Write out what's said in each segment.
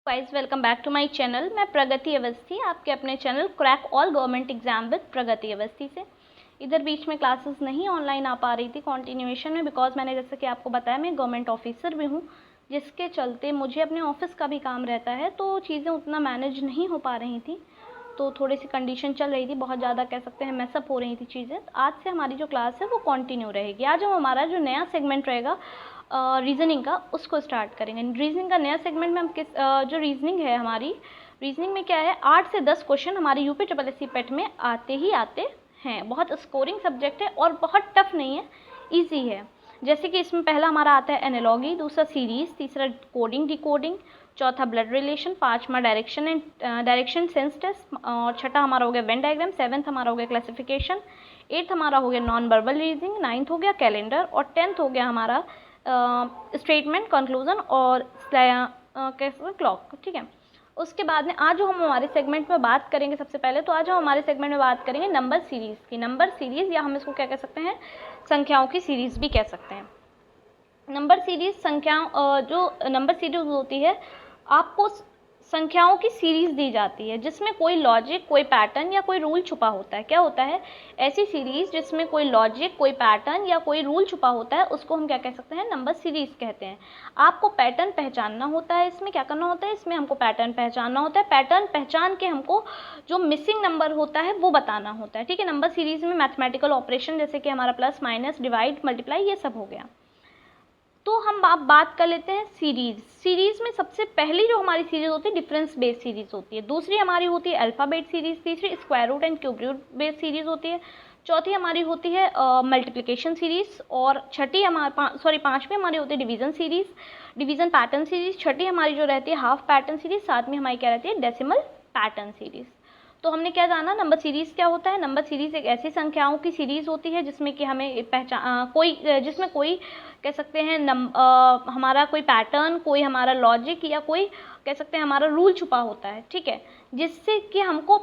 Guys welcome back to my channel. मैं प्रगति अवस्थी, आपके अपने channel crack all government exam with Pragati Awasthi से। इधर बीच में क्लासेस नहीं ऑनलाइन आ पा रही थी कॉन्टिन्यूएशन में, बिकॉज मैंने जैसे कि आपको बताया मैं गवर्नमेंट ऑफिसर भी हूँ, जिसके चलते मुझे अपने ऑफिस का भी काम रहता है, तो चीज़ें उतना मैनेज नहीं हो पा रही थी। तो थोड़ी सी कंडीशन चल रही थी, बहुत ज़्यादा कह सकते हैं मैसअप हो रही थी चीज़ें। आज से हमारी जो क्लास है वो कंटिन्यू रहेगी। आज हम हमारा जो नया सेगमेंट रहेगा रीजनिंग का, उसको स्टार्ट करेंगे। रीजनिंग का नया सेगमेंट में हम जो रीजनिंग है हमारी, रीजनिंग में क्या है, 8 से 10 क्वेश्चन हमारे यूपी SSC पेट में आते ही आते हैं। बहुत स्कोरिंग सब्जेक्ट है और बहुत टफ नहीं है, ईजी है। जैसे कि इसमें पहला हमारा आता है एनालॉगी, दूसरा सीरीज, तीसरा कोडिंग डिकोडिंग, चौथा ब्लड रिलेशन, पांचवा डायरेक्शन सेंस टेस्ट, और छठा हमारा हो गया वेन डायग्राम, सेवन्थ हमारा हो गया क्लासिफिकेशन, एट्थ हमारा हो गया नॉन वर्बल रीजनिंग, नाइन्थ हो गया कैलेंडर, और 10th हो गया हमारा स्टेटमेंट, कंक्लूजन और क्लॉक। ठीक है, उसके बाद में आज जो हम हमारे सेगमेंट में बात करेंगे, सबसे पहले तो आज हम हमारे सेगमेंट में बात करेंगे नंबर सीरीज़ की। नंबर सीरीज़, या हम इसको क्या कह सकते हैं, संख्याओं की सीरीज़ भी कह सकते हैं। नंबर सीरीज़ संख्याओं, जो नंबर सीरीज़ होती है, आपको संख्याओं की सीरीज़ दी जाती है जिसमें कोई लॉजिक, कोई पैटर्न या कोई रूल छुपा होता है। क्या होता है, ऐसी सीरीज़ जिसमें कोई लॉजिक, कोई पैटर्न या कोई रूल छुपा होता है, उसको हम क्या कह सकते हैं, नंबर सीरीज़ कहते हैं। आपको पैटर्न पहचानना होता है। इसमें क्या करना होता है, इसमें हमको पैटर्न पहचानना होता है। पैटर्न पहचान के हमको जो मिसिंग नंबर होता है वो बताना होता है। ठीक है, नंबर सीरीज़ में मैथमेटिकल ऑपरेशन जैसे कि हमारा प्लस, माइनस, डिवाइड, मल्टीप्लाई, ये सब हो गया। तो हम आप बात कर लेते हैं सीरीज़। सीरीज़ में सबसे पहली जो हमारी सीरीज़ होती है डिफरेंस बेस्ड सीरीज़ होती है, दूसरी हमारी होती है अल्फ़ाबेट सीरीज़, तीसरी square root and cube root based series होती है, चौथी हमारी होती है मल्टीप्लिकेशन सीरीज़, और छठी पांचवी हमारी होती है division series, division pattern series, छठी हमारी जो रहती है हाफ पैटर्न सीरीज़, सातवीं हमारी क्या रहती है, डेसिमल पैटर्न सीरीज़। तो हमने क्या जाना, नंबर सीरीज़ क्या होता है। नंबर सीरीज़ एक ऐसी संख्याओं की सीरीज़ होती है जिसमें कि हमें जिसमें कोई कह सकते हैं हमारा कोई पैटर्न, कोई हमारा लॉजिक या कोई कह सकते हैं हमारा रूल छुपा होता है। ठीक है, जिससे कि हमको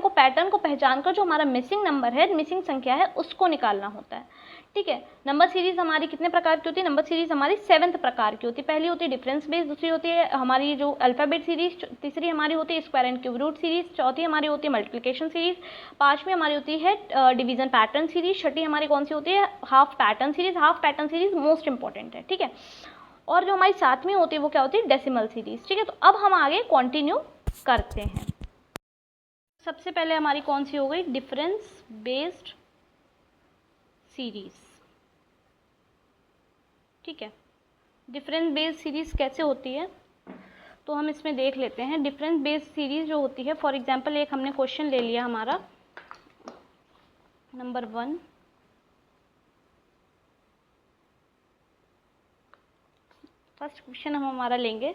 पैटर्न को पहचान कर जो हमारा मिसिंग नंबर है, मिसिंग संख्या है, उसको निकालना होता है। ठीक है, नंबर सीरीज़ हमारी कितने प्रकार की होती है, नंबर सीरीज़ हमारी 7 प्रकार की होती है। पहली होती है डिफरेंस बेस्ड, दूसरी होती है हमारी जो अल्फ़ाबेट सीरीज़, तीसरी हमारी होती है square and cube root series, चौथी हमारी होती है मल्टीप्लिकेशन सीरीज़, पांचवी हमारी होती है डिवीज़न पैटर्न सीरीज़, छठी हमारी कौन सी होती है, half pattern series. Half pattern series most important है। ठीक है, और जो हमारी सातवीं होती है वो क्या होती है, डेसिमल सीरीज़। ठीक है, तो अब हम आगे कंटिन्यू करते हैं। सबसे पहले हमारी कौन सी हो गई, डिफरेंस बेस्ड सीरीज़। ठीक है, डिफरेंस बेस्ड सीरीज़ कैसे होती है, तो हम इसमें देख लेते हैं। डिफरेंस बेस्ड सीरीज़ जो होती है, फॉर एग्जांपल एक हमने क्वेश्चन ले लिया हमारा नंबर 1, फर्स्ट क्वेश्चन हम हमारा लेंगे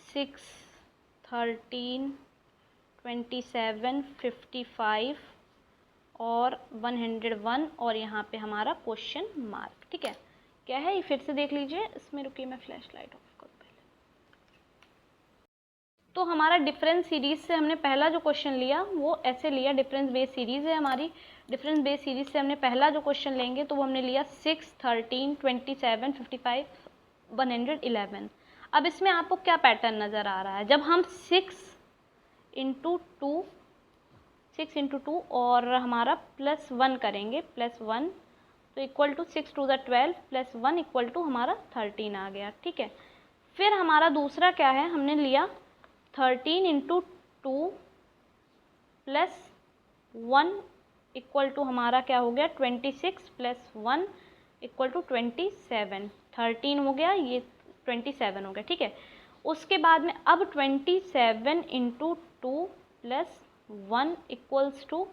6, 13, 27, 55 और 101, और यहाँ पे हमारा क्वेश्चन मार्क। ठीक है, क्या है ये फिर से देख लीजिए। इसमें रुकिए, मैं फ्लैश लाइट ऑफ करूँ पहले। तो हमारा डिफरेंस सीरीज़ से हमने पहला जो क्वेश्चन लिया वो ऐसे लिया, डिफरेंस बेस्ड सीरीज़ है हमारी। डिफरेंस बेस्ड सीरीज़ से हमने पहला जो क्वेश्चन लेंगे तो वो हमने लिया 6, 13, 27, 55, 111। अब इसमें आपको क्या पैटर्न नज़र आ रहा है, जब हम 6 इंटू टू और हमारा +1 करेंगे, +1 तो equal to 6 to the 12 +1 equal to हमारा 13 आ गया। ठीक है, फिर हमारा दूसरा क्या है, हमने लिया 13 इंटू 2 +1 इक्वल टू हमारा क्या हो गया, 26 +1 इक्वल टू 27। 13 हो गया, ये 27 हो गया। ठीक है, उसके बाद में अब 27 इंटू 2 +1 इक्वल्स टू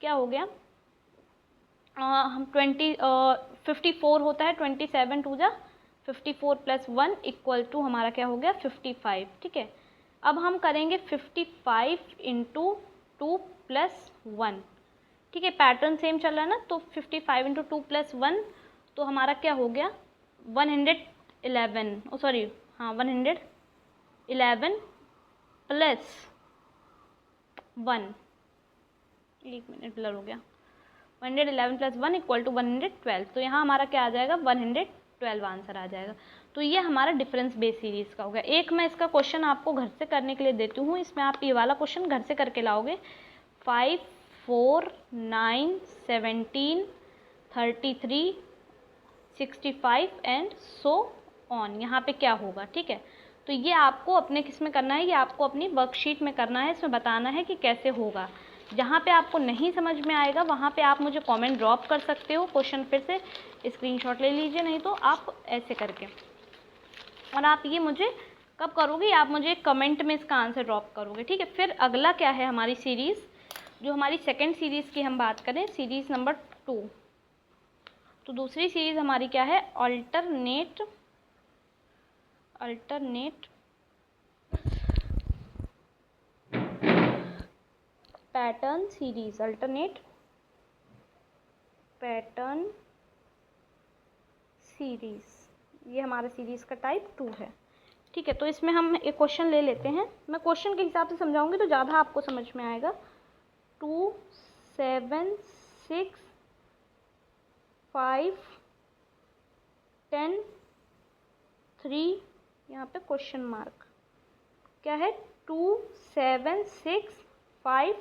क्या हो गया, हम 54 होता है, 27 टू जा 54 +1 इक्वल टू हमारा क्या हो गया, 55। ठीक है, अब हम करेंगे 55 इंटू 2 +1। ठीक है, पैटर्न सेम चल रहा है ना, तो 55 इंटू 2 +1 तो हमारा क्या हो गया, 111, 111 +1, एक मिनट ब्लर हो गया, 111 +1 इक्वल टू 112। तो यहाँ हमारा क्या आ जाएगा, 112 आंसर आ जाएगा। तो ये हमारा डिफरेंस बेस सीरीज़ का हो गया। एक मैं इसका क्वेश्चन आपको घर से करने के लिए देती हूँ, इसमें आप ये वाला क्वेश्चन घर से करके लाओगे। 5, 4, 9, 17, 33, 65 एंड सो ऑन, यहाँ पे क्या होगा, ठीक है। तो ये आपको अपने किस में करना है, ये आपको अपनी वर्कशीट में करना है, इसमें बताना है कि कैसे होगा। जहाँ पे आपको नहीं समझ में आएगा वहाँ पे आप मुझे कमेंट ड्रॉप कर सकते हो, क्वेश्चन फिर से स्क्रीनशॉट ले लीजिए, नहीं तो आप ऐसे करके, और आप ये मुझे कब करोगे, आप मुझे कमेंट में इसका आंसर ड्रॉप करोगे, ठीक है। फिर अगला क्या है हमारी सीरीज़, जो हमारी सेकेंड सीरीज़ की हम बात करें, सीरीज़ नंबर 2। तो दूसरी सीरीज़ हमारी क्या है, alternate pattern series, alternate pattern series, ये हमारा सीरीज़ का टाइप 2 है, ठीक है। तो इसमें हम एक क्वेश्चन ले लेते हैं, मैं क्वेश्चन के हिसाब से समझाऊंगी तो ज़्यादा आपको समझ में आएगा। 2, 7, 6, 5, 10, 3, यहाँ पे क्वेश्चन मार्क क्या है, 2, 7, 6, 5,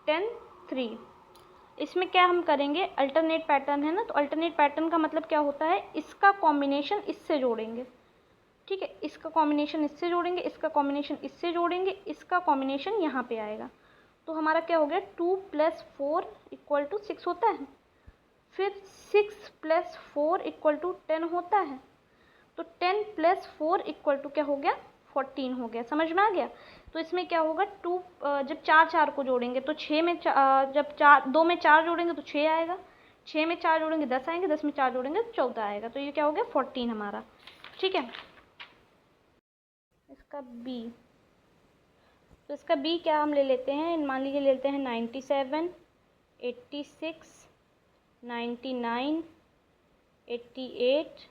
10, 3। इसमें क्या हम करेंगे, अल्टरनेट पैटर्न है ना, तो अल्टरनेट पैटर्न का मतलब क्या होता है, इसका कॉम्बिनेशन इससे जोड़ेंगे, ठीक है। इसका कॉम्बिनेशन इससे जोड़ेंगे, इसका कॉम्बिनेशन इससे जोड़ेंगे, इसका कॉम्बिनेशन यहाँ पे आएगा। तो हमारा क्या हो गया, 2 + 4 = 6 होता है, फिर 6 + 4 = 10 होता है, तो 10 + 4 = क्या हो गया, 14 हो गया। समझ में आ गया। तो इसमें क्या होगा, 2 जब 4 को जोड़ेंगे तो 6 में जब 2 में 4 जोड़ेंगे तो 6 आएगा, 6 में 4 जोड़ेंगे 10 आएंगे, 10 में 4 जोड़ेंगे तो 14 आएगा। तो ये क्या हो गया, 14 हमारा, ठीक है। इसका बी, तो इसका बी क्या हम ले लेते हैं, मान लीजिए ले लेते हैं 97, 86, 99, 88,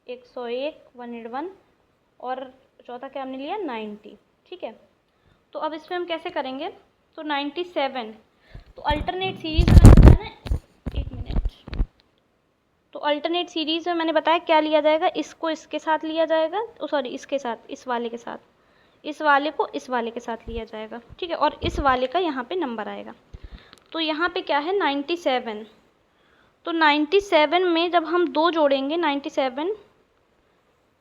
101, 101, और चौथा क्या हमने लिया, 90, ठीक है। तो अब इसमें हम कैसे करेंगे, तो 97, तो अल्टरनेट सीरीज़ में मैंने बताया ना, एक मिनट, तो अल्टरनेट सीरीज़ में मैंने बताया क्या लिया जाएगा, इसको इसके साथ लिया जाएगा, सॉरी इसके साथ, इस वाले के साथ, इस वाले को इस वाले के साथ लिया जाएगा, ठीक है, और इस वाले का यहाँ पे नंबर आएगा। तो यहाँ पे क्या है, 97, तो 97 में जब हम 2 जोड़ेंगे, 97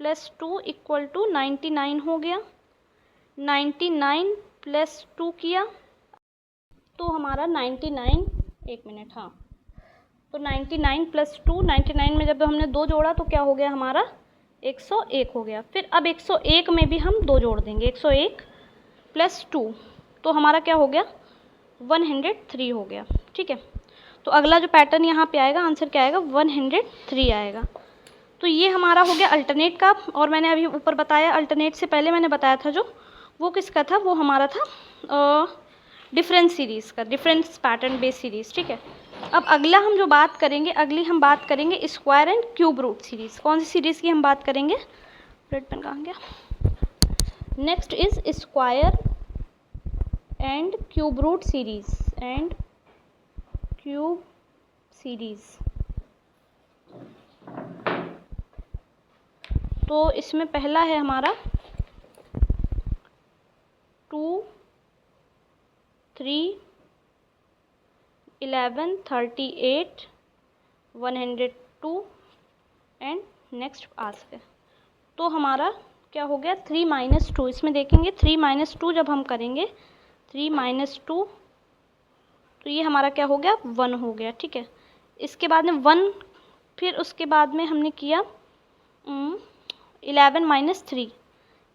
+ 2 = 99 हो गया, 99 + 2 किया तो हमारा 99, एक मिनट, हाँ, तो 99 + 2, 99 में जब हमने 2 जोड़ा तो क्या हो गया हमारा, 101 हो गया। फिर अब 101 में भी हम 2 जोड़ देंगे, 101 + 2, तो हमारा क्या हो गया, 103 हो गया, ठीक है। तो अगला जो पैटर्न यहाँ पे आएगा, आंसर क्या आएगा, 103 आएगा। तो ये हमारा हो गया अल्टरनेट का, और मैंने अभी ऊपर बताया, अल्टरनेट से पहले मैंने बताया था जो, वो किसका था, वो हमारा था डिफरेंस सीरीज़ का, डिफरेंस पैटर्न बेस सीरीज़, ठीक है। अब अगला हम जो बात करेंगे, अगली हम बात करेंगे square and cube root series. कौन सी सीरीज़ की हम बात करेंगे, रेड पेन कहाँ गया, next is square and cube root series, and cube series. तो इसमें पहला है हमारा 2, 3, 11, 38, 102 एंड नेक्स्ट आस्क। तो हमारा क्या हो गया, 3 - 2, इसमें देखेंगे 3 - 2 जब हम करेंगे, 3 - 2, तो ये हमारा क्या हो गया, 1 हो गया, ठीक है। इसके बाद में 1, फिर उसके बाद में हमने किया 11 - 3,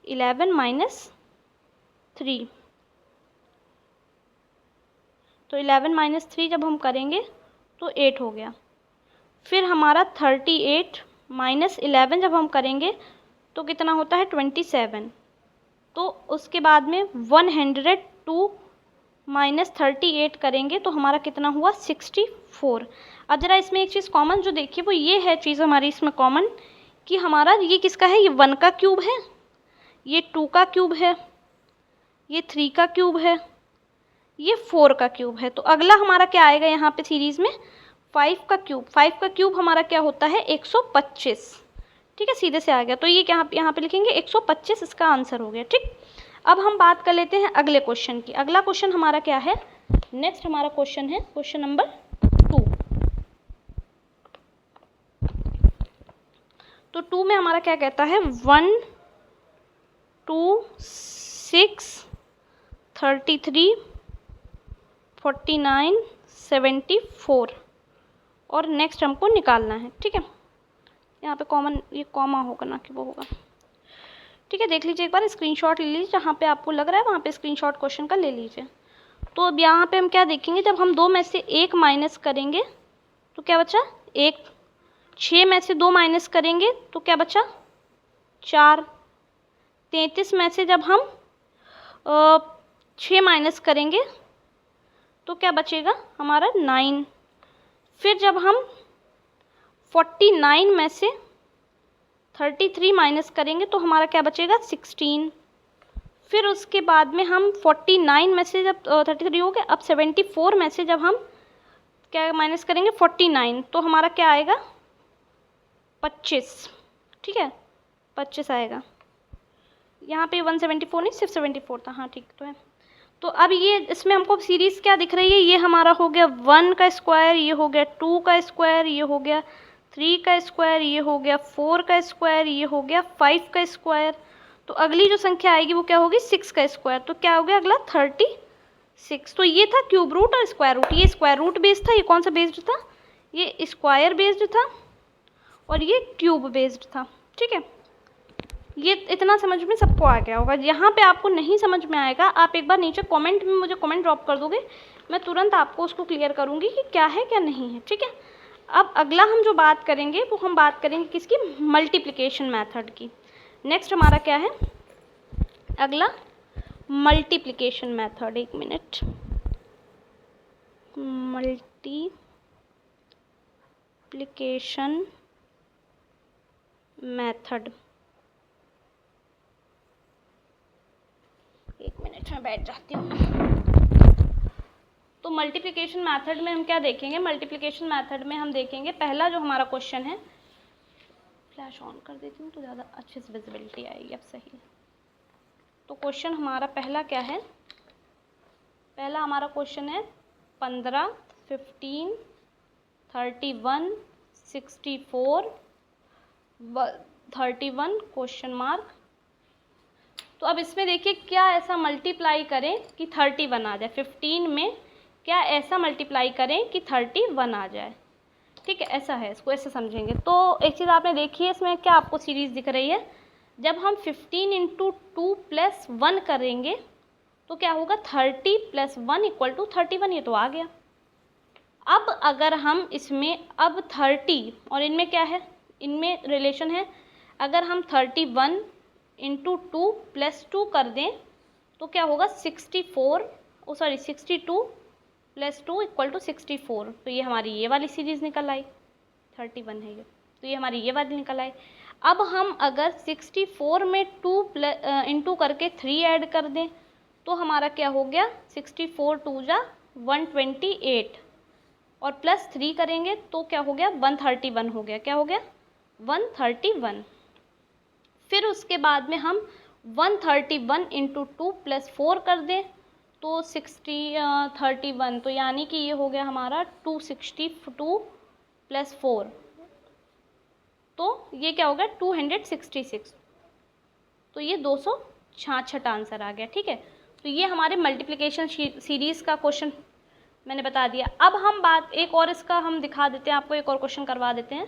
11 - 3, तो 11 - 3 जब हम करेंगे तो 8 हो गया। फिर हमारा 38 - 11 जब हम करेंगे तो कितना होता है, 27। तो उसके बाद में 102 - 38 करेंगे तो हमारा कितना हुआ, 64। अब ज़रा इसमें एक चीज़ कॉमन जो देखिए वो ये है चीज़ हमारी इसमें कॉमन, कि हमारा ये किसका है, ये 1 का क्यूब है, ये 2 का क्यूब है, ये 3 का क्यूब है, ये 4 का क्यूब है। तो अगला हमारा क्या आएगा यहाँ पे सीरीज़ में, 5 का क्यूब। 5 का क्यूब हमारा क्या होता है, 125, ठीक है, सीधे से आ गया। तो ये यहाँ पे लिखेंगे 125 इसका आंसर हो गया। ठीक, अब हम बात कर लेते हैं अगले क्वेश्चन की। अगला क्वेश्चन हमारा क्या है, नेक्स्ट हमारा क्वेश्चन है क्वेश्चन नंबर 2। तो 2 में हमारा क्या कहता है, 1 2 6 33 49 74 और नेक्स्ट हमको निकालना है। ठीक है, यहाँ पे कॉमन ये कॉमा होगा ना कि वो होगा। ठीक है, देख लीजिए एक बार, स्क्रीनशॉट ले लीजिए, जहाँ पे आपको लग रहा है वहाँ पे स्क्रीनशॉट क्वेश्चन का ले लीजिए। तो अब यहाँ पे हम क्या देखेंगे, जब हम 2 में से 1 माइनस करेंगे तो क्या बचा 1, 6 में से 2 माइनस करेंगे तो क्या बचा 4, 33 में से जब हम 6 माइनस करेंगे तो क्या बचेगा हमारा 9। फिर जब हम 49 में से 33 माइनस करेंगे तो हमारा क्या बचेगा 16। फिर उसके बाद में हम 49 में से जब 33 हो गया, अब 74 में से जब हम क्या माइनस करेंगे 49 तो हमारा क्या आएगा 25। ठीक है, 25 आएगा। यहाँ पे 174 नहीं, सिर्फ 74 था। हाँ ठीक तो है। तो अब ये इसमें हमको सीरीज़ क्या दिख रही है, ये हमारा हो गया 1 का स्क्वायर, ये हो गया 2 का स्क्वायर, ये हो गया 3 का स्क्वायर, ये हो गया 4 का स्क्वायर, ये हो गया 5 का स्क्वायर। तो अगली जो संख्या आएगी वो क्या होगी 6 का स्क्वायर। तो क्या हो गया अगला 36। तो ये था क्यूब रूट और स्क्वायर रूट। ये स्क्वायर रूट बेस्ड था, ये कौन सा बेस्ड था, ये स्क्वायर बेस्ड था और ये क्यूब बेस्ड था। ठीक है, ये इतना समझ में सबको आ गया होगा। यहाँ पे आपको नहीं समझ में आएगा, आप एक बार नीचे कमेंट में मुझे कमेंट ड्रॉप कर दोगे, मैं तुरंत आपको उसको क्लियर करूँगी कि क्या है क्या नहीं है। ठीक है, अब अगला हम जो बात करेंगे वो हम बात करेंगे किसकी, मल्टीप्लिकेशन मेथड की। नेक्स्ट हमारा क्या है अगला, मल्टीप्लिकेशन मेथड। एक मिनट, मल्टीप्लिकेशन मेथड, एक मिनट में बैठ जाती हूँ। तो मल्टीप्लिकेशन मेथड में हम क्या देखेंगे, मल्टीप्लिकेशन मेथड में हम देखेंगे पहला जो हमारा क्वेश्चन है, फ्लैश ऑन कर देती हूँ तो ज़्यादा अच्छे से विजिबिलिटी आएगी। अब सही है। तो क्वेश्चन हमारा पहला क्या है, पहला हमारा क्वेश्चन है 15 15 31 64 31 क्वेश्चन मार्क। तो अब इसमें देखिए क्या ऐसा मल्टीप्लाई करें कि 31 आ जाए, 15 में क्या ऐसा मल्टीप्लाई करें कि 31 आ जाए। ठीक है, ऐसा है, इसको ऐसे समझेंगे। तो एक चीज़ आपने देखी है इसमें, क्या आपको सीरीज़ दिख रही है, जब हम 15 × 2 + 1 करेंगे तो क्या होगा 30 + 1 = 31। ये तो आ गया। अब अगर हम इसमें अब 30 और इनमें क्या है, इनमें रिलेशन है, अगर हम 31 × 2 + 2 कर दें तो क्या होगा 62 + 2 = 64। तो ये हमारी ये वाली सीरीज़ निकल आई, 31 है ये, तो ये हमारी ये वाली निकल आई। अब हम अगर 64 में 2 इंटू करके 3 ऐड कर दें तो हमारा क्या हो गया 64 2 × 128 और +3 करेंगे तो क्या हो गया 131 हो गया। क्या हो गया 131। फिर उसके बाद में हम 131 × 2 + 4 कर दें तो 31, तो यानी कि ये हो गया हमारा 262 + 4, तो ये क्या हो गया 266। तो ये 266 आंसर आ गया। ठीक है, तो ये हमारे मल्टीप्लिकेशन सीरीज़ का क्वेश्चन मैंने बता दिया। अब हम बात एक और इसका हम दिखा देते हैं, आपको एक और क्वेश्चन करवा देते हैं।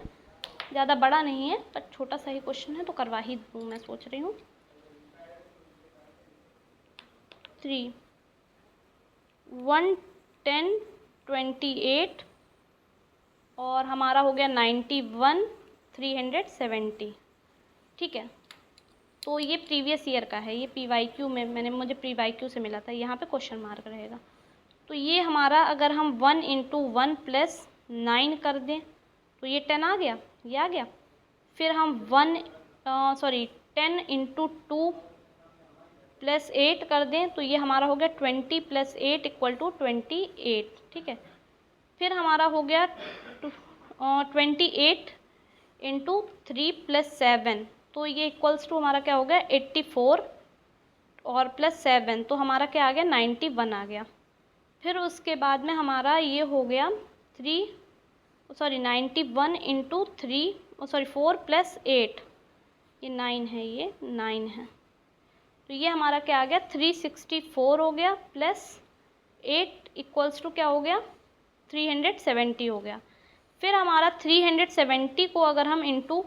ज़्यादा बड़ा नहीं है पर छोटा सा ही क्वेश्चन है तो करवा ही दूँ, मैं सोच रही हूँ। 3 1 10 28 और हमारा हो गया 91 370। ठीक है, तो ये प्रीवियस ईयर का है, ये PYQ में मुझे PYQ से मिला था, यहाँ पे क्वेश्चन मार्क रहेगा। तो ये हमारा अगर हम 1 × 1 + 9 कर दें तो ये 10 आ गया, ये आ गया। फिर हम 10 × 2 + 8 कर दें तो ये हमारा हो गया 20 + 8 = 28। ठीक है, फिर हमारा हो गया 28 इंटू 3 + 7, तो ये इक्वल्स टू हमारा क्या हो गया 84 और प्लस 7, तो हमारा क्या आ गया 91 आ गया। फिर उसके बाद में हमारा ये हो गया 91 इंटू 4 + 8, ये 9 है, ये 9 है, तो ये हमारा क्या आ गया 364 हो गया, प्लस 8 इक्वल्स टू क्या हो गया 370 हो गया। फिर हमारा 370 को अगर हम इंटू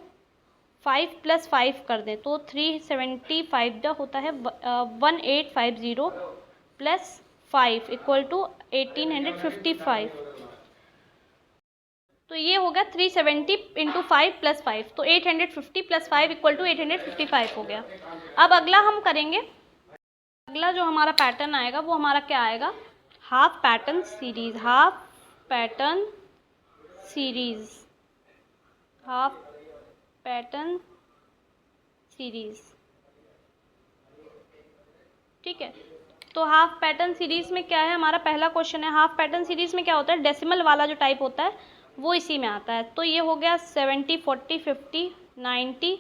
5 + 5 कर दें तो 375 का होता है 1850 प्लस 5 इक्वल टू 1855, तो ये हो गया 370 इंटू 5 + 5, तो 850 + 5 इक्वल टू 855 हो गया। अब अगला हम करेंगे, अगला जो हमारा पैटर्न आएगा वो हमारा क्या आएगा, half pattern series. Half pattern series, half pattern series, ठीक है। तो हाफ पैटर्न सीरीज में क्या है, हमारा पहला क्वेश्चन है, हाफ पैटर्न सीरीज में क्या होता है, डेसिमल वाला जो टाइप होता है वो इसी में आता है। तो ये हो गया 70 40 50 90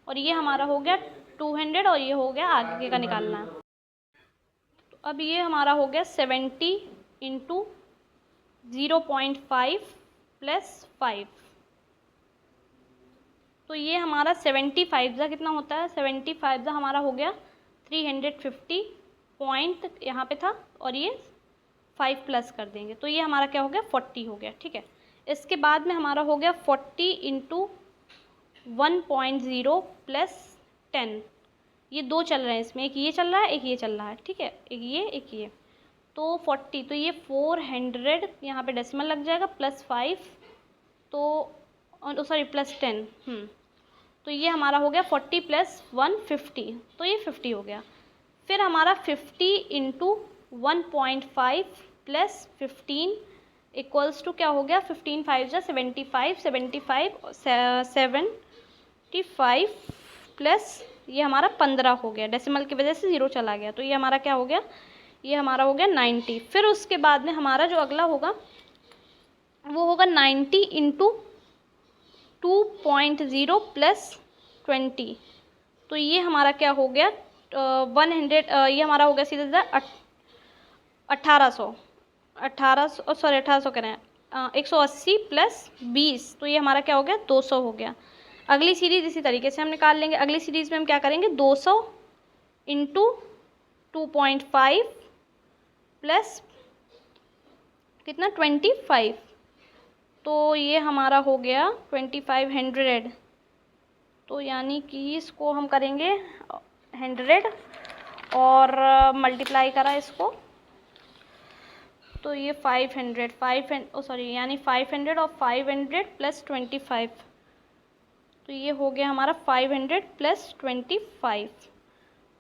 और ये हमारा हो गया 200 और ये हो गया आगे का निकालना है। तो अब ये हमारा हो गया 70 इंटू 0.5 + 5, तो ये हमारा 75 का कितना होता है, 75 का हमारा हो गया 350 पॉइंट यहाँ पे था और ये 5 प्लस कर देंगे तो ये हमारा क्या हो गया 40 हो गया, ठीक है। इसके बाद में हमारा हो गया 40 इंटू 1.0 + 10, ये दो चल रहे हैं इसमें, एक ये चल रहा है एक ये चल रहा है, ठीक है, एक ये तो 40, तो ये 400 यहाँ पे डेसिमल लग जाएगा प्लस 5 तो सॉरी प्लस 10, तो ये हमारा हो गया 40 + 150, तो ये 50 हो गया। फिर हमारा 50 इंटू 1.5 + 15 इक्वल्स टू क्या हो गया 15 5 जा 75 प्लस ये हमारा 15 हो गया, डेसिमल की वजह से 0 चला गया, तो ये हमारा क्या हो गया, ये हमारा हो गया 90। फिर उसके बाद में हमारा जो अगला होगा वो होगा 90 इंटू 2.0 + 20, तो ये हमारा क्या हो गया 100, ये हमारा हो गया सीधा 1800 करें 180 + 20, तो ये हमारा क्या हो गया 200 हो गया। अगली सीरीज़ इसी तरीके से हम निकाल लेंगे। अगली सीरीज़ में हम क्या करेंगे 200 इंटू 2.5 प्लस कितना 25, तो ये हमारा हो गया 2500, तो यानी कि इसको हम करेंगे 100 और मल्टीप्लाई करा इसको, तो ये 500 यानी 500 और 500 + 25, तो ये हो गया हमारा 500 + 25,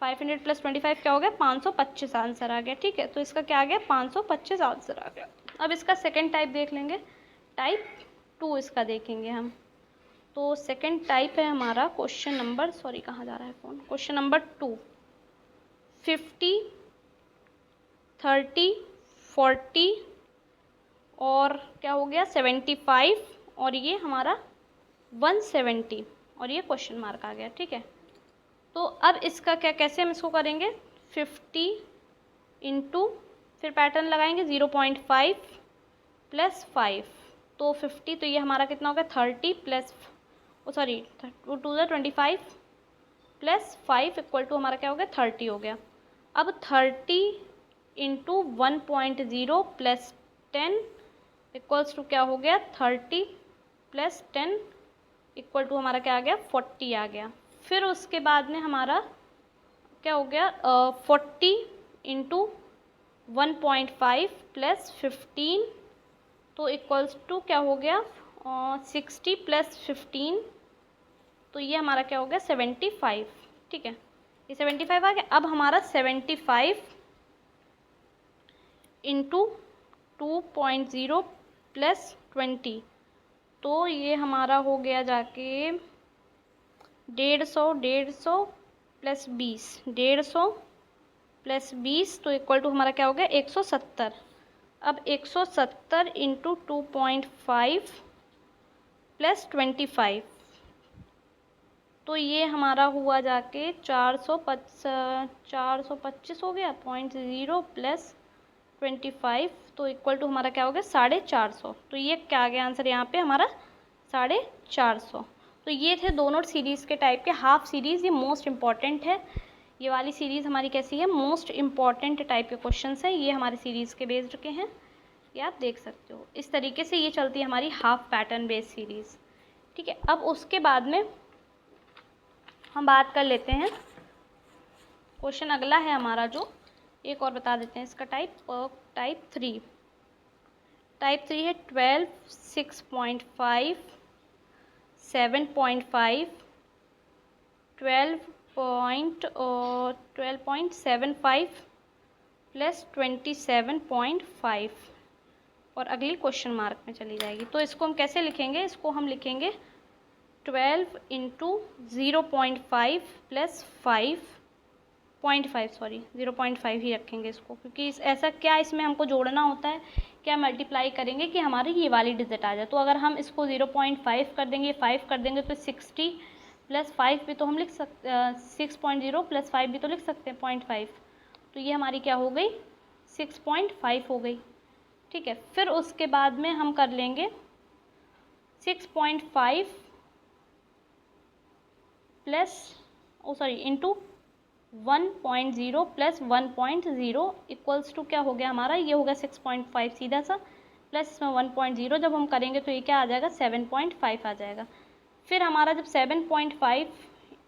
500 + 25 क्या हो गया 525 आंसर आ गया, ठीक है। तो इसका क्या आ गया 525 आंसर आ गया। अब इसका सेकंड टाइप देख लेंगे, टाइप 2 इसका देखेंगे हम। तो सेकंड टाइप है हमारा क्वेश्चन नंबर, कहाँ जा रहा है फ़ोन, क्वेश्चन नंबर 2, 50 30 40 और क्या हो गया 75 और ये हमारा 170 और ये क्वेश्चन मार्क आ गया, ठीक है। तो अब इसका क्या, कैसे हम इसको करेंगे 50 इंटू फिर पैटर्न लगाएंगे 0.5 + 5, तो 50, तो ये हमारा कितना हो गया 30 प्लस 2 25 + 5 इक्वल टू हमारा क्या हो गया 30 हो गया। अब 30 इंटू 1.0 + 10 इक्वल्स टू क्या हो गया 30 + 10 इक्वल टू हमारा क्या आ गया 40 आ गया। फिर उसके बाद में हमारा क्या हो गया 40 इंटू 1.5 + 15, तो इक्वल्स टू क्या हो गया 60 + 15, तो ये हमारा क्या हो गया 75, ठीक है, ये 75 आ गया। अब हमारा 75 इंटू 2.0 + 20, तो ये हमारा हो गया जाके 150 + 20, 150 + 20, तो इक्वल टू हमारा क्या हो गया 170। अब 170 इंटू 2.5 + 25, तो ये हमारा हुआ जाके 425 हो गया, 0.0 प्लस 25, तो इक्वल टू हमारा क्या हो गया 450। तो ये क्या आ गया आंसर यहाँ पे हमारा 450। तो ये थे दोनों सीरीज़ के टाइप के। हाफ सीरीज़ ये मोस्ट इम्पॉर्टेंट है, ये वाली सीरीज़ हमारी कैसी है, मोस्ट इम्पॉर्टेंट टाइप के क्वेश्चंस हैं, ये हमारी सीरीज़ के बेस्ड के हैं, ये आप देख सकते हो। इस तरीके से ये चलती है हमारी हाफ पैटर्न बेस्ड सीरीज़, ठीक है। अब उसके बाद में हम बात कर लेते हैं, क्वेश्चन अगला है हमारा जो, एक और बता देते हैं इसका टाइप, टाइप 3 है 12, 6.5, 7.5, 12.75 प्लस 27.5 और अगली क्वेश्चन मार्क में चली जाएगी। तो इसको हम कैसे लिखेंगे, इसको हम लिखेंगे 12 इंटू 0.5 प्लस 5.5 सॉरी 0.5 ही रखेंगे इसको, क्योंकि ऐसा क्या इसमें हमको जोड़ना होता है, क्या मल्टीप्लाई करेंगे कि हमारी ये वाली डिजिट आ जाए। तो अगर हम इसको 0.5 कर देंगे, 5 कर देंगे तो 60 प्लस 5 भी तो हम लिख सकते, 6.0 प्लस 5 भी तो लिख सकते हैं 0.5, तो ये हमारी क्या हो गई 6.5 हो गई, ठीक है। फिर उसके बाद में हम कर लेंगे 6.5 plus into 1.0 plus 1.0 equals to क्या हो गया हमारा, ये हो गया 6.5 सीधा सा, प्लस इसमें 1.0 जब हम करेंगे तो ये क्या आ जाएगा 7.5 आ जाएगा। फिर हमारा जब 7.5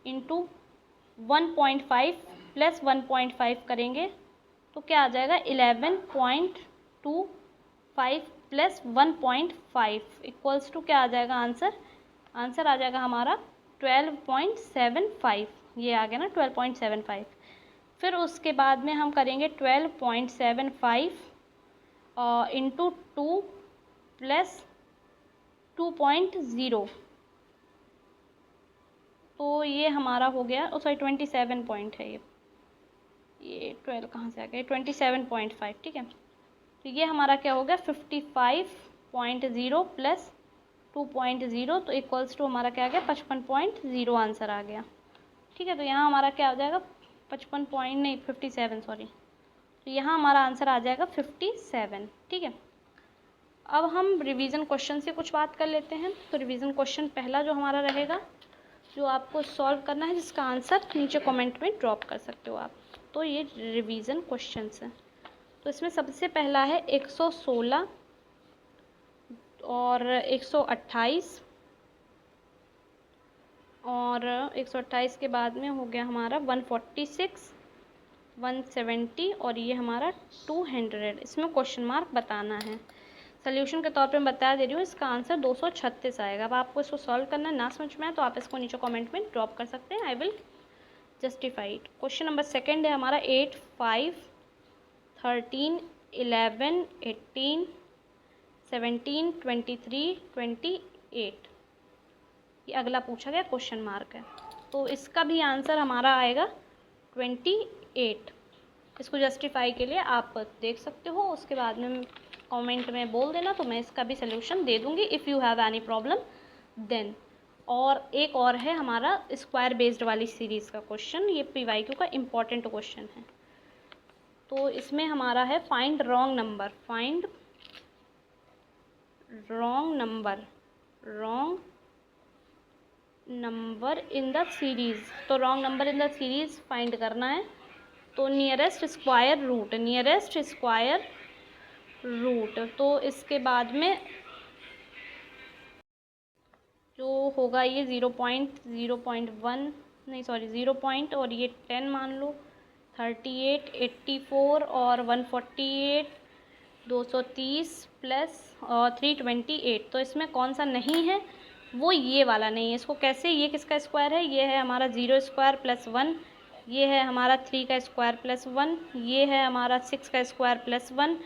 इंटू 1.5 प्लस 1.5 करेंगे तो क्या आ जाएगा 11.25 प्लस 1.5 इक्वल्स टू क्या आ जाएगा आंसर आ जाएगा हमारा 12.75, ये आ गया ना 12.75। फिर उसके बाद में हम करेंगे 12.75 इंटू 2 प्लस 2.0, तो ये हमारा हो गया, सॉरी 27 पॉइंट है ये 12 कहाँ से आ गया 27.5, ठीक है। तो ये हमारा क्या हो गया 55.0 प्लस 2.0, तो इक्वल्स टू हमारा क्या आ गया 55.0 आंसर आ गया, ठीक है। तो यहाँ हमारा क्या आ जाएगा 57 सॉरी, तो यहाँ हमारा आंसर आ जाएगा 57, ठीक है। अब हम रिवीजन क्वेश्चन से कुछ बात कर लेते हैं। तो रिवीजन क्वेश्चन पहला जो हमारा रहेगा, जो आपको सॉल्व करना है, जिसका आंसर नीचे कमेंट में ड्रॉप कर सकते हो आप। तो ये रिवीजन क्वेश्चंस हैं। तो इसमें सबसे पहला है 116 और 128 और 128 के बाद में हो गया हमारा 146, 170 और ये हमारा 200। इसमें क्वेश्चन मार्क बताना है। सोल्यूशन के तौर पे मैं बता दे रही हूँ, इसका आंसर 236 आएगा। अब आपको इसको सॉल्व करना है, ना समझ में आए तो आप इसको नीचे कमेंट में ड्रॉप कर सकते हैं, I will justify it. Question number second है हमारा 8, 5, 13, 11, 18, 17, 23, 28, ये अगला पूछा गया क्वेश्चन मार्क है। तो इसका भी आंसर हमारा आएगा 28। इसको जस्टिफाई के लिए आप देख सकते हो, उसके बाद में कमेंट में बोल देना, तो मैं इसका भी सलूशन दे दूँगी if you have any problem then. और एक और है हमारा स्क्वायर बेस्ड वाली सीरीज़ का क्वेश्चन, ये PYQ का इम्पॉर्टेंट क्वेश्चन है। तो इसमें हमारा है find wrong number in the series. तो wrong number in the series find करना है। तो नियरेस्ट स्क्वायर रूट, तो इसके बाद में जो होगा ये 0.1 नहीं सॉरी 0 पॉइंट और ये 10 मान लो, 38, 84 और 148, 230 प्लस 328। तो इसमें कौन सा नहीं है, वो ये वाला नहीं है। इसको कैसे, ये किसका स्क्वायर है, ये है हमारा 0 स्क्वायर प्लस 1, ये है हमारा 3 का स्क्वायर प्लस 1, ये है हमारा 6 का स्क्वायर प्लस 1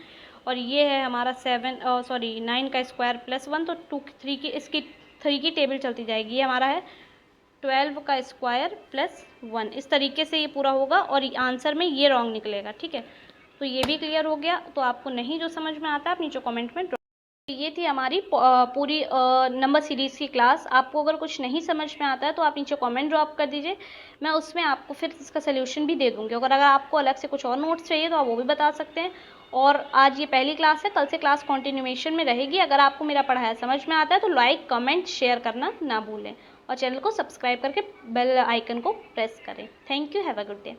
और ये है हमारा 9 का स्क्वायर प्लस 1। तो 3 की टेबल चलती जाएगी। ये हमारा है 12 का स्क्वायर प्लस 1। इस तरीके से ये पूरा होगा और आंसर में ये रॉन्ग निकलेगा, ठीक है। तो ये भी क्लियर हो गया। तो आपको नहीं जो समझ में आता है आप नीचे कमेंट में ये थी हमारी पूरी नंबर सीरीज़ की क्लास। आपको अगर कुछ नहीं समझ में आता है तो आप नीचे कमेंट ड्रॉप कर दीजिए, मैं उसमें आपको फिर इसका सोल्यूशन भी दे दूँगी। अगर आपको अलग से कुछ और नोट्स चाहिए तो आप वो भी बता सकते हैं। और आज ये पहली क्लास है, कल से क्लास कंटिन्यूएशन में रहेगी। अगर आपको मेरा पढ़ाया समझ में आता है तो लाइक, कमेंट, शेयर करना ना भूलें और चैनल को सब्सक्राइब करके बेल आइकन को प्रेस करें। Thank you, have a good day.